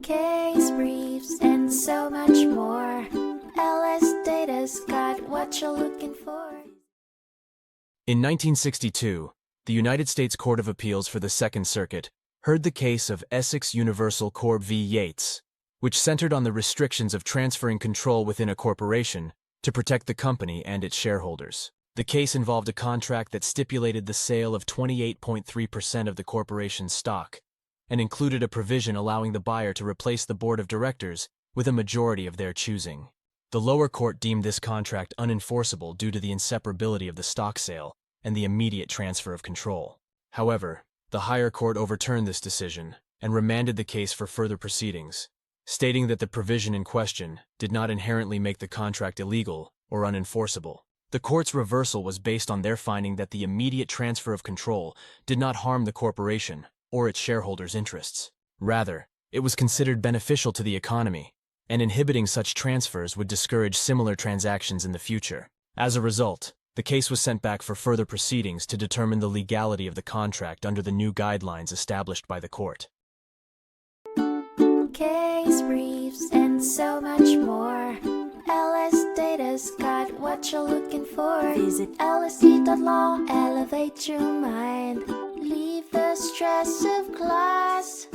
case briefs, and so much more. LSData's got what you're looking for. In 1962, the United States Court of Appeals for the Second Circuit heard the case of Essex Universal Corp v. Yates, which centered on the restrictions of transferring control within a corporation to protect the company and its shareholders. The case involved a contract that stipulated the sale of 28.3% of the corporation's stock and included a provision allowing the buyer to replace the board of directors with a majority of their choosing. The lower court deemed this contract unenforceable due to the inseparability of the stock sale and the immediate transfer of control. However, the higher court overturned this decision and remanded the case for further proceedings, stating that the provision in question did not inherently make the contract illegal or unenforceable. The court's reversal was based on their finding that the immediate transfer of control did not harm the corporation or its shareholders' interests. Rather, it was considered beneficial to the economy, and inhibiting such transfers would discourage similar transactions in the future. As a result, the case was sent back for further proceedings to determine the legality of the contract under the new guidelines established by the court. Case briefs, and so much more. LSData's got what you're looking for. Visit lsd.law, elevate your mind, leave the stress of class.